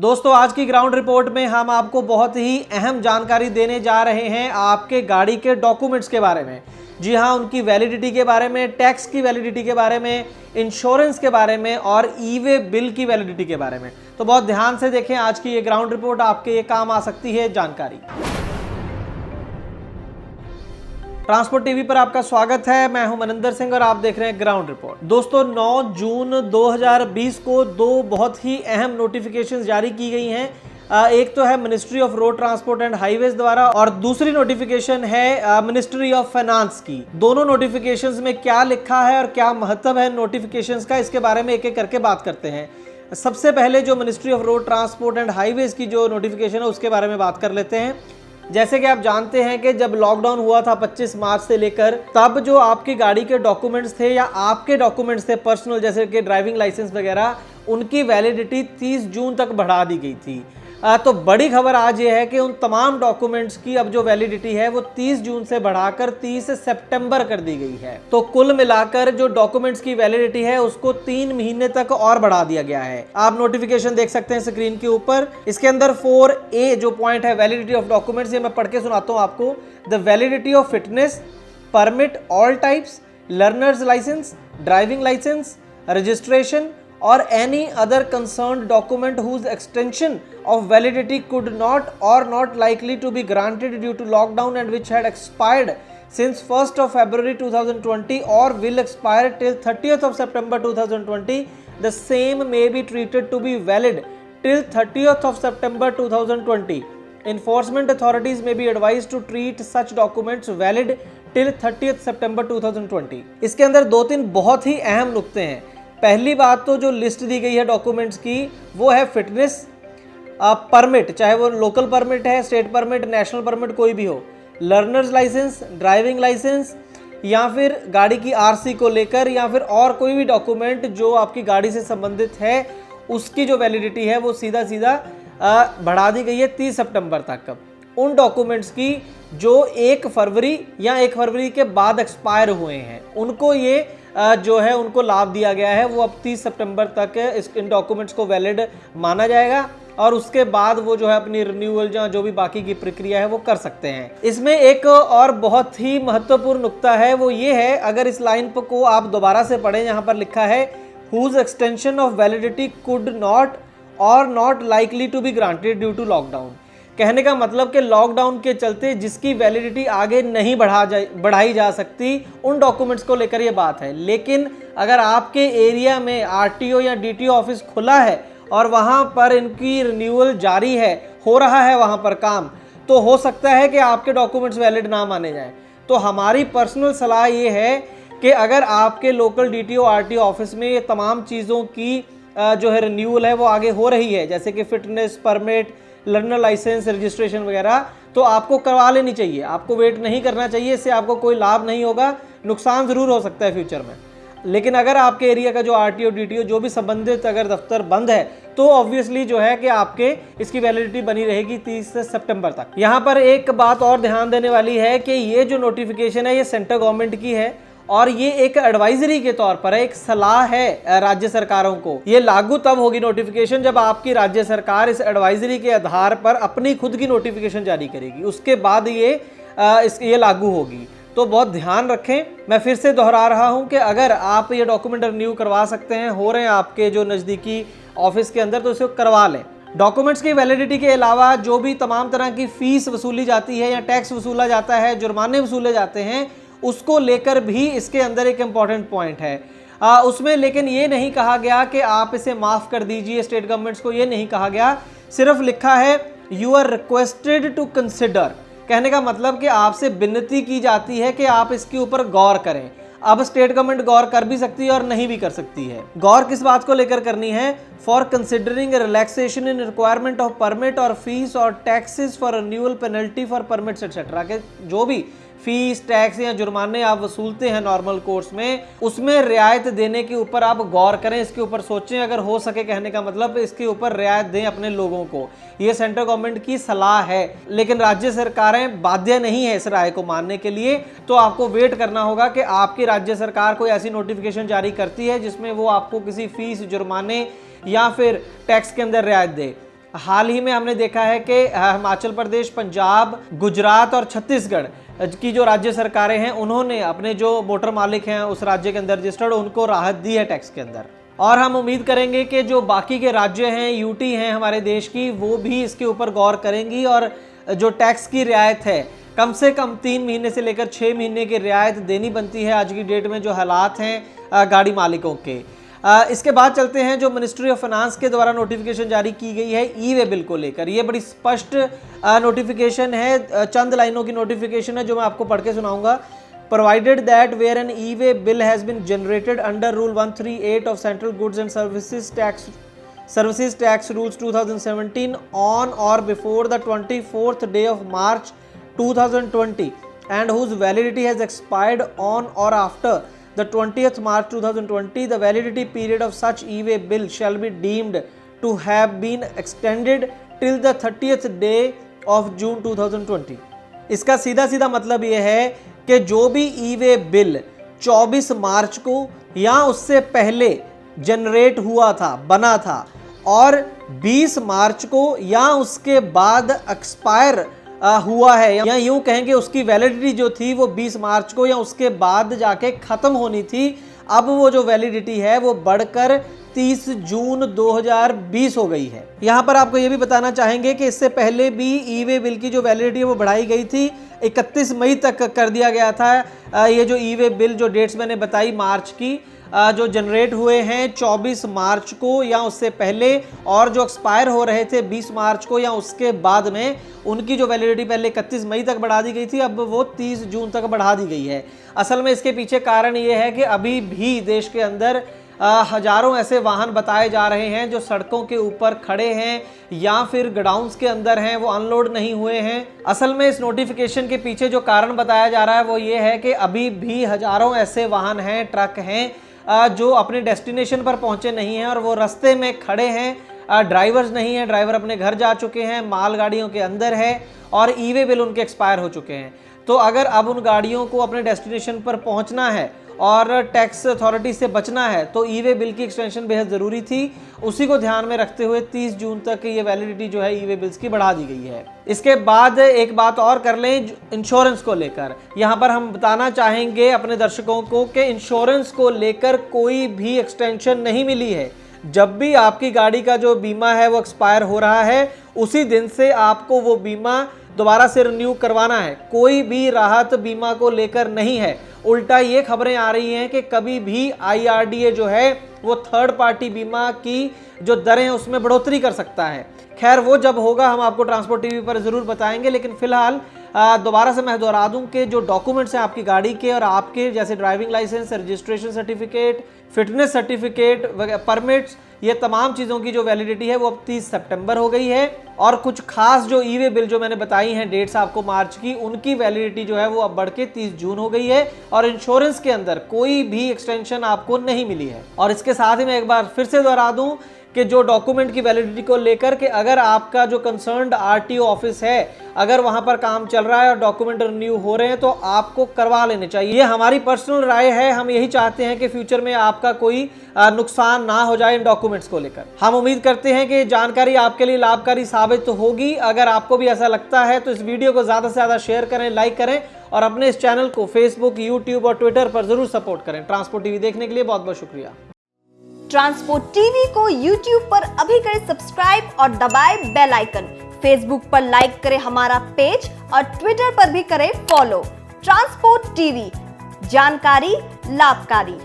दोस्तों आज की ग्राउंड रिपोर्ट में हम आपको बहुत ही अहम जानकारी देने जा रहे हैं आपके गाड़ी के डॉक्यूमेंट्स के बारे में। जी हाँ, उनकी वैलिडिटी के बारे में, टैक्स की वैलिडिटी के बारे में, इंश्योरेंस के बारे में और ई-वे बिल की वैलिडिटी के बारे में। तो बहुत ध्यान से देखें, आज की ये ग्राउंड रिपोर्ट आपके ये काम आ सकती है जानकारी। ट्रांसपोर्ट टीवी पर आपका स्वागत है। मैं हूं मनिंदर सिंह और आप देख रहे हैं ग्राउंड रिपोर्ट। दोस्तों 9 जून 2020 को दो बहुत ही अहम नोटिफिकेशंस जारी की गई हैं। एक तो है ministry of road transport and highways द्वारा और दूसरी नोटिफिकेशन है मिनिस्ट्री ऑफ फाइनेंस की। दोनों नोटिफिकेशंस में क्या लिखा है और क्या महत्व है नोटिफिकेशंस का, इसके बारे में एक एक करके बात करते हैं। सबसे पहले जो ministry of road transport and highways की जो नोटिफिकेशन है उसके बारे में बात कर लेते हैं। जैसे कि आप जानते हैं कि जब लॉकडाउन हुआ था 25 मार्च से लेकर, तब जो आपकी गाड़ी के डॉक्यूमेंट्स थे या आपके डॉक्यूमेंट्स थे पर्सनल, जैसे कि ड्राइविंग लाइसेंस वगैरह, उनकी वैलिडिटी 30 जून तक बढ़ा दी गई थी। तो बड़ी खबर आज ये है कि उन तमाम डॉक्यूमेंट्स की अब जो वैलिडिटी है वो 30 जून से बढ़ाकर 30 सितंबर कर दी गई है। तो कुल मिलाकर जो डॉक्यूमेंट्स की वैलिडिटी है उसको 3 महीने तक और बढ़ा दिया गया है। आप नोटिफिकेशन देख सकते हैं स्क्रीन के ऊपर। इसके अंदर 4A जो पॉइंट है वैलिडिटी ऑफ डॉक्यूमेंट्स, ये मैं पढ़ के सुनाता हूँ आपको। The validity of fitness, permit all types, learners licence, driving licence, registration or any other concerned document whose extension of validity could not or not likely to be granted due to lockdown and which had expired since 1st of February 2020 or will expire till 30th of September 2020, the same may be treated to be valid till 30th of September 2020. Enforcement authorities may be advised to treat such documents valid till 30th September 2020. इसके अंदर दो तीन बहुत ही अहम नुक्ते हैं। पहली बात तो जो लिस्ट दी गई है डॉक्यूमेंट्स की वो है फिटनेस, परमिट, चाहे वो लोकल परमिट है, स्टेट परमिट, नेशनल परमिट, कोई भी हो, लर्नर्स लाइसेंस, ड्राइविंग लाइसेंस, या फिर गाड़ी की आरसी को लेकर, या फिर और कोई भी डॉक्यूमेंट जो आपकी गाड़ी से संबंधित है, उसकी जो वैलिडिटी है वो सीधा सीधा बढ़ा दी गई है 30 सितंबर तक। उन डॉक्यूमेंट्स की जो 1 फरवरी या 1 फरवरी के बाद एक्सपायर हुए हैं उनको ये जो है उनको लाभ दिया गया है। वो अब 30 सितंबर तक इन डॉक्यूमेंट्स को वैलिड माना जाएगा और उसके बाद वो जो है अपनी रिन्यूअल या जो भी बाकी की प्रक्रिया है वो कर सकते हैं। इसमें एक और बहुत ही महत्वपूर्ण नुक्ता है, वो ये है, अगर इस लाइन को आप दोबारा से पढ़ें, यहाँ पर लिखा है whose extension of validity could not और not likely to be granted due to lockdown. कहने का मतलब कि लॉकडाउन के चलते जिसकी वैलिडिटी आगे नहीं बढ़ाई जा सकती, उन डॉक्यूमेंट्स को लेकर ये बात है। लेकिन अगर आपके एरिया में आरटीओ या डीटीओ ऑफिस खुला है और वहाँ पर इनकी रिन्यूअल जारी है, हो रहा है वहाँ पर काम, तो हो सकता है कि आपके डॉक्यूमेंट्स वैलिड ना माने जाएं। तो हमारी पर्सनल सलाह ये है कि अगर आपके लोकल डीटीओ आरटीओ ऑफिस में ये तमाम चीज़ों की जो है रिन्यूअल है वो आगे हो रही है, जैसे कि fitness, permit, learner licence, registration वगैरह, तो आपको करवा लेनी चाहिए। आपको वेट नहीं करना चाहिए, इससे आपको कोई लाभ नहीं होगा, नुकसान ज़रूर हो सकता है फ्यूचर में। लेकिन अगर आपके एरिया का जो आरटीओ डीटीओ जो भी संबंधित अगर दफ्तर बंद है तो ऑब्वियसली जो है कि आपके इसकी वैलिडिटी बनी रहेगी 30 सितंबर तक। यहाँ पर एक बात और ध्यान देने वाली है कि ये जो नोटिफिकेशन है ये सेंट्रल गवर्नमेंट की है और ये एक एडवाइजरी के तौर पर है, एक सलाह है राज्य सरकारों को। ये लागू तब होगी नोटिफिकेशन जब आपकी राज्य सरकार इस एडवाइजरी के आधार पर अपनी खुद की नोटिफिकेशन जारी करेगी, उसके बाद ये लागू होगी। तो बहुत ध्यान रखें। मैं फिर से दोहरा रहा हूं कि अगर आप ये डॉक्यूमेंट रिन्यू करवा सकते हैं, हो रहे हैं आपके जो नज़दीकी ऑफिस के अंदर, तो इसे करवा लें। डॉक्यूमेंट्स की वैलिडिटी के अलावा जो भी तमाम तरह की फीस वसूली जाती है या टैक्स वसूला जाता है, जुर्माने वसूले जाते हैं, उसको लेकर भी इसके अंदर एक इम्पॉर्टेंट पॉइंट है उसमें। लेकिन ये नहीं कहा गया कि आप इसे माफ़ कर दीजिए स्टेट गवर्नमेंट्स को, ये नहीं कहा गया। सिर्फ लिखा है you are requested to consider. कहने का मतलब कि आपसे विनती की जाती है कि आप इसके ऊपर गौर करें। अब स्टेट गवर्नमेंट गौर कर भी सकती है और नहीं भी कर सकती है। गौर किस बात को लेकर करनी है? For considering relaxation in requirement of permit और फीस और taxes for renewal penalty for permits etcetera, के जो भी फीस, टैक्स या जुर्माने आप वसूलते हैं नॉर्मल कोर्स में, उसमें रियायत देने के ऊपर आप गौर करें, इसके ऊपर सोचें, अगर हो सके। कहने का मतलब इसके ऊपर रियायत दें अपने लोगों को। ये सेंट्रल गवर्नमेंट की सलाह है, लेकिन राज्य सरकारें बाध्य नहीं है इस राय को मानने के लिए। तो आपको वेट करना होगा कि आपकी राज्य सरकार कोई ऐसी नोटिफिकेशन जारी करती है जिसमें वो आपको किसी फीस, जुर्माने या फिर टैक्स के अंदर रियायत दे। हाल ही में हमने देखा है कि हिमाचल प्रदेश, पंजाब, गुजरात और छत्तीसगढ़ की जो राज्य सरकारें हैं उन्होंने अपने जो मोटर मालिक हैं उस राज्य के अंदर रजिस्टर्ड, उनको राहत दी है टैक्स के अंदर। और हम उम्मीद करेंगे कि जो बाकी के राज्य हैं, यूटी हैं हमारे देश की, वो भी इसके ऊपर गौर करेंगी और जो टैक्स की रियायत है कम से कम 3 महीने से लेकर 6 महीने की रियायत देनी बनती है आज की डेट में जो हालात हैं गाड़ी मालिकों के। इसके बाद चलते हैं जो मिनिस्ट्री ऑफ फाइनेंस के द्वारा नोटिफिकेशन जारी की गई है ई वे बिल को लेकर। ये बड़ी स्पष्ट नोटिफिकेशन है, चंद लाइनों की नोटिफिकेशन है जो मैं आपको पढ़ के सुनाऊंगा। Provided that where an e-way bill has been generated under Rule 138 of Central Goods and Services Tax Rules 2017 on or before the 24th day of March 2020 and whose validity has expired on or after the 20th March 2020, the validity period of such e-way bill shall be deemed to have been extended till the 30th day of June 2020। इसका सीधा सीधा मतलब ये है कि जो भी ई way bill 24 मार्च को या उससे पहले जनरेट हुआ था, बना था, और 20 मार्च को या उसके बाद एक्सपायर हुआ है, या यूं कहेंगे उसकी वैलिडिटी जो थी वो 20 मार्च को या उसके बाद जाके खत्म होनी थी, अब वो जो वैलिडिटी है वो बढ़कर 30 जून 2020 हो गई है। यहां पर आपको ये भी बताना चाहेंगे कि इससे पहले भी ई वे बिल की जो वैलिडिटी है वो बढ़ाई गई थी, 31 मई तक कर दिया गया था। ये जो ई वे बिल जो डेट्स मैंने बताई मार्च की, जो जनरेट हुए हैं 24 मार्च को या उससे पहले, और जो एक्सपायर हो रहे थे 20 मार्च को या उसके बाद में, उनकी जो वैलिडिटी पहले 31 मई तक बढ़ा दी गई थी, अब वो 30 जून तक बढ़ा दी गई है। असल में इसके पीछे कारण ये है कि अभी भी देश के अंदर हजारों ऐसे वाहन बताए जा रहे हैं जो सड़कों के ऊपर खड़े हैं या फिर गोडाउन्स के अंदर हैं, वो अनलोड नहीं हुए हैं। असल में इस नोटिफिकेशन के पीछे जो कारण बताया जा रहा है वो ये है कि अभी भी हजारों ऐसे वाहन हैं, ट्रक हैं जो अपने डेस्टिनेशन पर पहुंचे नहीं हैं और वो रास्ते में खड़े हैं, ड्राइवर्स नहीं हैं, ड्राइवर अपने घर जा चुके हैं, माल गाड़ियों के अंदर है और ई वे बिल उनके एक्सपायर हो चुके हैं। तो अगर अब उन गाड़ियों को अपने डेस्टिनेशन पर पहुंचना है और टैक्स अथॉरिटी से बचना है तो ई वे बिल की एक्सटेंशन बेहद ज़रूरी थी। उसी को ध्यान में रखते हुए 30 जून तक ये वैलिडिटी जो है ई वे बिल्स की बढ़ा दी गई है। इसके बाद एक बात और कर लें इंश्योरेंस को लेकर। यहाँ पर हम बताना चाहेंगे अपने दर्शकों को कि इंश्योरेंस को लेकर कोई भी एक्सटेंशन नहीं मिली है। जब भी आपकी गाड़ी का जो बीमा है वो एक्सपायर हो रहा है, उसी दिन से आपको वो बीमा दोबारा से रिन्यू करवाना है। कोई भी राहत बीमा को लेकर नहीं है। उल्टा ये खबरें आ रही हैं कि कभी भी IRDA जो है वो थर्ड पार्टी बीमा की जो दरें हैं उसमें बढ़ोतरी कर सकता है। खैर वो जब होगा हम आपको ट्रांसपोर्ट टीवी पर ज़रूर बताएंगे, लेकिन फिलहाल दोबारा से मैं दोहरा दूं कि जो डॉक्यूमेंट्स हैं आपकी गाड़ी के और आपके, जैसे driving licence, registration certificate, fitness certificate, permits, ये तमाम चीज़ों की जो वैलिडिटी है वो अब 30 सितंबर हो गई है। और कुछ खास जो ई वे बिल जो मैंने बताई हैं डेट्स आपको मार्च की, उनकी वैलिडिटी जो है वो अब बढ़ के 30 जून हो गई है और इंश्योरेंस के अंदर कोई भी एक्सटेंशन आपको नहीं मिली है। और इसके साथ ही मैं एक बार फिर से दोहरा दूं कि जो डॉक्यूमेंट की वैलिडिटी को लेकर के अगर आपका जो कंसर्न्ड RTO ऑफिस है, अगर वहां पर काम चल रहा है और डॉक्यूमेंट रिन्यू हो रहे हैं तो आपको करवा लेने चाहिए। ये हमारी पर्सनल राय है। हम यही चाहते हैं कि फ्यूचर में आपका कोई नुकसान ना हो जाए इन डॉक्यूमेंट्स को लेकर। हम उम्मीद करते हैं कि जानकारी आपके लिए लाभकारी साबित होगी। अगर आपको भी ऐसा लगता है तो इस वीडियो को ज़्यादा से ज़्यादा शेयर करें, लाइक करें और अपने इस चैनल को फेसबुक, यूट्यूब और ट्विटर पर जरूर सपोर्ट करें। ट्रांसपोर्ट टीवी देखने के लिए बहुत बहुत शुक्रिया। ट्रांसपोर्ट टीवी को यूट्यूब पर अभी करें सब्सक्राइब और दबाएं बेल आइकन। फेसबुक पर लाइक करें हमारा पेज और ट्विटर पर भी करें फॉलो। ट्रांसपोर्ट टीवी, जानकारी लाभकारी।